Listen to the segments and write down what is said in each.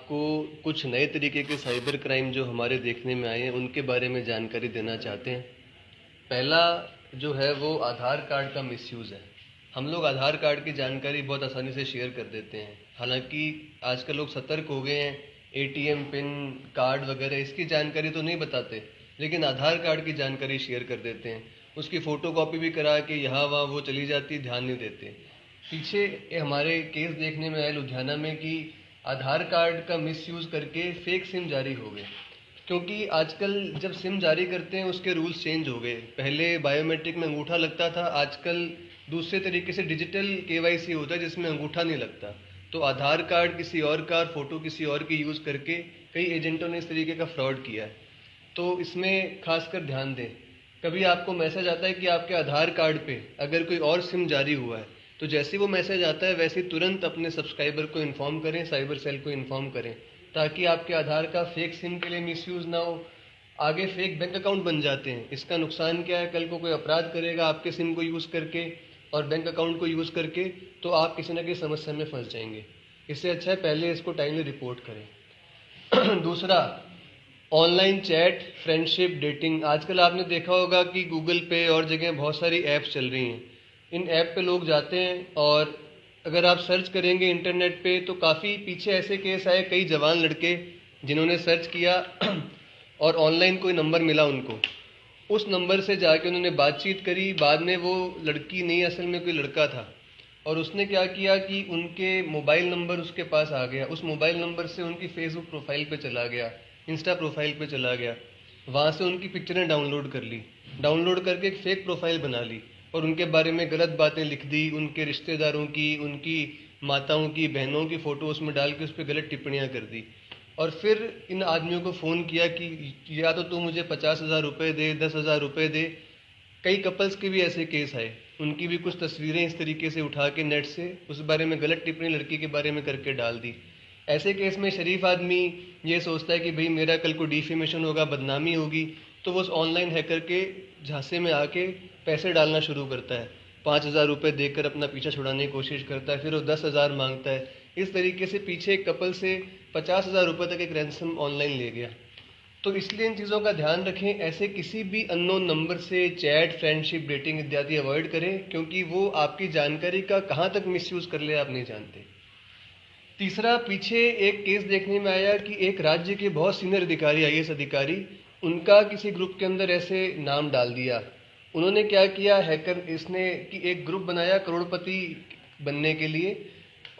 आपको कुछ नए तरीके के साइबर क्राइम जो हमारे देखने में आए हैं उनके बारे में जानकारी देना चाहते हैं। पहला जो है वो आधार कार्ड का मिसयूज़ है। हम लोग आधार कार्ड की जानकारी बहुत आसानी से शेयर कर देते हैं। हालांकि आजकल लोग सतर्क हो गए हैं, एटीएम पिन, कार्ड वगैरह इसकी जानकारी तो नहीं बताते, लेकिन आधार कार्ड की जानकारी शेयर कर देते हैं। उसकी फ़ोटोकॉपी भी करा के यहाँ वहाँ वो चली जाती, ध्यान नहीं देते। पीछे हमारे केस देखने में आए लुधियाना में कि आधार कार्ड का मिसयूज़ करके फेक सिम जारी हो गए। क्योंकि आजकल जब सिम जारी करते हैं उसके रूल्स चेंज हो गए। पहले बायोमेट्रिक में अंगूठा लगता था, आजकल दूसरे तरीके से डिजिटल केवाईसी होता है जिसमें अंगूठा नहीं लगता। तो आधार कार्ड किसी और का, फोटो किसी और की यूज़ करके कई एजेंटों ने इस तरीके का फ्रॉड किया है। तो इसमें खासकर ध्यान दें। कभी आपको मैसेज आता है कि आपके आधार कार्ड पे अगर कोई और सिम जारी हुआ है, तो जैसे ही वो मैसेज आता है वैसे ही तुरंत अपने सब्सक्राइबर को इन्फॉर्म करें, साइबर सेल को इन्फॉर्म करें, ताकि आपके आधार का फेक सिम के लिए मिसयूज़ ना हो। आगे फेक बैंक अकाउंट बन जाते हैं। इसका नुकसान क्या है, कल को कोई अपराध करेगा आपके सिम को यूज़ करके और बैंक अकाउंट को यूज़ करके, तो आप किसी न किसी समस्या में फंस जाएंगे। इससे अच्छा है पहले इसको टाइमली रिपोर्ट करें। दूसरा, ऑनलाइन चैट, फ्रेंडशिप, डेटिंग। आजकल आपने देखा होगा कि गूगल पे और जगह बहुत सारी ऐप्स चल रही हैं। इन ऐप पे लोग जाते हैं और अगर आप सर्च करेंगे इंटरनेट पे तो काफ़ी पीछे ऐसे केस आए, कई जवान लड़के जिन्होंने सर्च किया और ऑनलाइन कोई नंबर मिला उनको, उस नंबर से जाके उन्होंने बातचीत करी। बाद में वो लड़की नहीं, असल में कोई लड़का था, और उसने क्या किया कि उनके मोबाइल नंबर उसके पास आ गया। उस मोबाइल नंबर से उनकी फेसबुक प्रोफाइल पे चला गया, इंस्टा प्रोफाइल पे चला गया, वहाँ से उनकी पिक्चरें डाउनलोड कर ली, डाउनलोड करके एक फेक प्रोफाइल बना ली और उनके बारे में गलत बातें लिख दी। उनके रिश्तेदारों की, उनकी माताओं की, बहनों की फ़ोटो उसमें डाल के उस पर गलत टिप्पणियाँ कर दी। और फिर इन आदमियों को फ़ोन किया कि या तो तू मुझे 50,000 रुपये दे, 10,000 रुपये दे। कई कपल्स के भी ऐसे केस आए, उनकी भी कुछ तस्वीरें इस तरीके से उठा के नेट से उस बारे में गलत टिप्पणी लड़की के बारे में करके डाल दी। ऐसे केस में शरीफ आदमी ये सोचता है कि भाई मेरा कल को डिफेमेशन होगा, बदनामी होगी, तो वो उस ऑनलाइन हैकर के झांसे में आके पैसे डालना शुरू करता है। 5,000 रुपये देकर अपना पीछा छुड़ाने की कोशिश करता है, फिर वो 10,000 मांगता है। इस तरीके से पीछे एक कपल से 50,000 रुपये तक एक रैंसम ऑनलाइन ले गया। तो इसलिए इन चीज़ों का ध्यान रखें। ऐसे किसी भी अननोन नंबर से चैट, फ्रेंडशिप, डेटिंग इत्यादि अवॉइड करें, क्योंकि वो आपकी जानकारी का कहाँ तक मिसयूज़ कर ले आप नहीं जानते। तीसरा, पीछे एक केस देखने में आया कि एक राज्य के बहुत सीनियर अधिकारी, आईएएस अधिकारी, उनका किसी ग्रुप के अंदर ऐसे नाम डाल दिया। उन्होंने क्या किया, हैकर इसने कि एक ग्रुप बनाया करोड़पति बनने के लिए,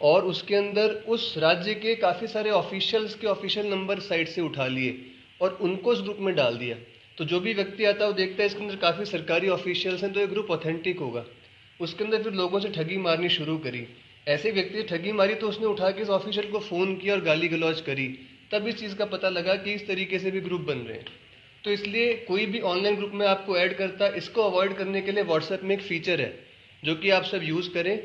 और उसके अंदर उस राज्य के काफ़ी सारे ऑफिशियल्स के ऑफिशियल नंबर साइट से उठा लिए और उनको उस ग्रुप में डाल दिया। तो जो भी व्यक्ति आता है वो देखता है इसके अंदर काफ़ी सरकारी ऑफिशियल्स हैं, तो ये ग्रुप ऑथेंटिक होगा। उसके अंदर फिर लोगों से ठगी मारनी शुरू करी। ऐसे व्यक्ति से ठगी मारी तो उसने उठा के इस ऑफिशियल को फ़ोन किया और गाली गलौज करी। तब इस चीज़ का पता लगा कि इस तरीके से भी ग्रुप बन रहे हैं। तो इसलिए कोई भी ऑनलाइन ग्रुप में आपको ऐड करता है, इसको अवॉइड करने के लिए व्हाट्सएप में एक फ़ीचर है जो कि आप सब यूज़ करें।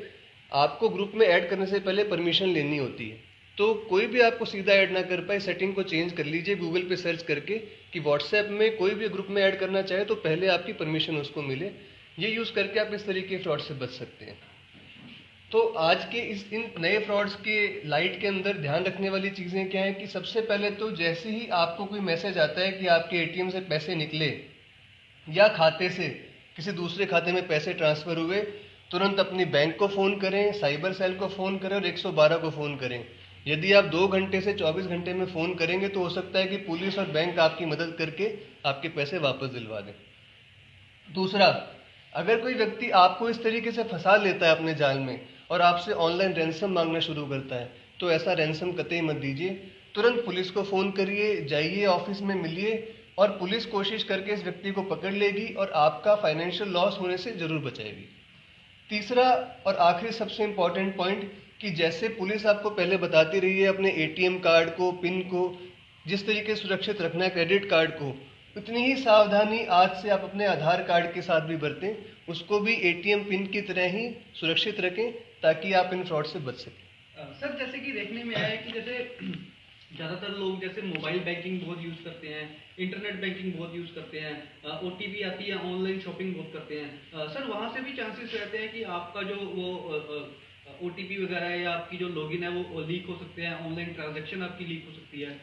आपको ग्रुप में ऐड करने से पहले परमिशन लेनी होती है, तो कोई भी आपको सीधा ऐड ना कर पाए, सेटिंग को चेंज कर लीजिए गूगल पे सर्च करके कि व्हाट्सएप में कोई भी ग्रुप में ऐड करना चाहे तो पहले आपकी परमिशन उसको मिले। ये यूज़ करके आप इस तरीके के फ्रॉड से बच सकते हैं। तो आज के इन नए फ्रॉड्स के लाइट के अंदर ध्यान रखने वाली चीज़ें क्या है कि सबसे पहले तो जैसे ही आपको कोई मैसेज आता है कि आपके एटीएम से पैसे निकले या खाते से किसी दूसरे खाते में पैसे ट्रांसफ़र हुए, तुरंत अपनी बैंक को फ़ोन करें, साइबर सेल को फ़ोन करें और 112 को फ़ोन करें। यदि आप 2 घंटे से 24 घंटे में फ़ोन करेंगे तो हो सकता है कि पुलिस और बैंक आपकी मदद करके आपके पैसे वापस दिलवा दें। दूसरा, अगर कोई व्यक्ति आपको इस तरीके से फंसा लेता है अपने जाल में और आपसे ऑनलाइन रैंसम मांगना शुरू करता है, तो ऐसा रैंसम कतई मत दीजिए। तुरंत पुलिस को फ़ोन करिए, जाइए ऑफिस में मिलिए और पुलिस कोशिश करके इस व्यक्ति को पकड़ लेगी और आपका फाइनेंशियल लॉस होने से ज़रूर बचाएगी। तीसरा और आखिरी सबसे इम्पॉर्टेंट पॉइंट कि जैसे पुलिस आपको पहले बताती रही है अपने एटीएम कार्ड को, पिन को जिस तरीके से सुरक्षित रखना है, क्रेडिट कार्ड को, उतनी ही सावधानी आज से आप अपने आधार कार्ड के साथ भी बरतें। उसको भी एटीएम पिन की तरह ही सुरक्षित रखें ताकि आप इन फ्रॉड से बच सकें। सर, जैसे कि देखने में आया है कि जैसे ज़्यादातर लोग जैसे मोबाइल बैंकिंग बहुत यूज़ करते हैं, इंटरनेट बैंकिंग बहुत यूज़ करते हैं, ओटीपी आती है, ऑनलाइन शॉपिंग बहुत करते हैं। सर, वहाँ से भी चांसेस रहते हैं कि आपका जो वो OTP वगैरह या आपकी जो लॉगिन है वो लीक हो सकते हैं, ऑनलाइन ट्रांजैक्शन आपकी लीक हो सकती है?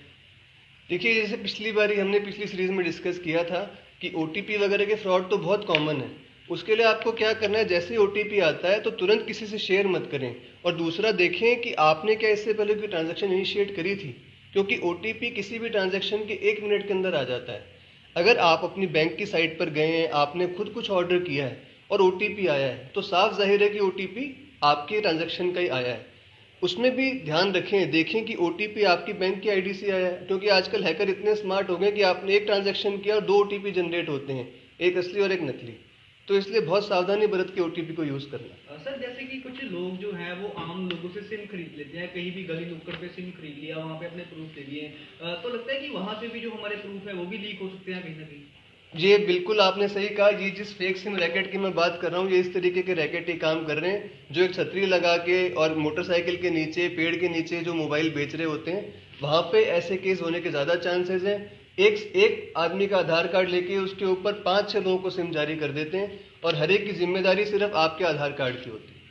देखिए, जैसे पिछली बारी हमने पिछली सीरीज में डिस्कस किया था कि ओटीपी वगैरह के फ्रॉड तो बहुत कॉमन है। उसके लिए आपको क्या करना है, जैसे ही ओटीपी आता है तो तुरंत किसी से शेयर मत करें। और दूसरा देखें कि आपने क्या इससे पहले कोई ट्रांजैक्शन इनिशिएट करी थी, क्योंकि ओटीपी किसी भी ट्रांजैक्शन के 1 मिनट के अंदर आ जाता है। अगर आप अपनी बैंक की साइट पर गए हैं, आपने खुद कुछ ऑर्डर किया है और ओटीपी आया है, तो साफ जाहिर है कि ओटीपी आपके ट्रांजैक्शन का ही आया है। उसमें भी ध्यान रखें, देखें कि ओटीपी आपकी बैंक की आईडी से आया है, क्योंकि आजकल हैकर इतने स्मार्ट हो गए कि आपने एक ट्रांजैक्शन किया और 2 ओटीपी जनरेट होते हैं, एक असली और एक नकली। तो इसलिए बहुत सावधानी बरत के ओटीपी को यूज करना। सर, जैसे कि कुछ लोग जो हैं वो आम लोगों से सिम खरीद लेते हैं, कहीं भी गली नुक्कड़ पे सिम खरीद लिया, वहाँ पे अपने प्रूफ दे दिए, तो लगता है कि वहाँ पे भी जो हमारे प्रूफ है वो भी लीक हो सकते हैं कहीं ना कहीं। ये बिल्कुल आपने सही कहा। ये जिस फेक सिम रैकेट की मैं बात कर रहा हूँ, ये इस तरीके के रैकेट ही काम कर रहे हैं, जो एक छतरी लगा के और मोटरसाइकिल के नीचे, पेड़ के नीचे जो मोबाइल बेच रहे होते हैं, वहां पे ऐसे केस होने के ज्यादा चांसेस हैं। एक आदमी का आधार कार्ड लेके उसके ऊपर 5-6 लोगों को सिम जारी कर देते हैं और हर एक की जिम्मेदारी सिर्फ आपके आधार कार्ड की होती है।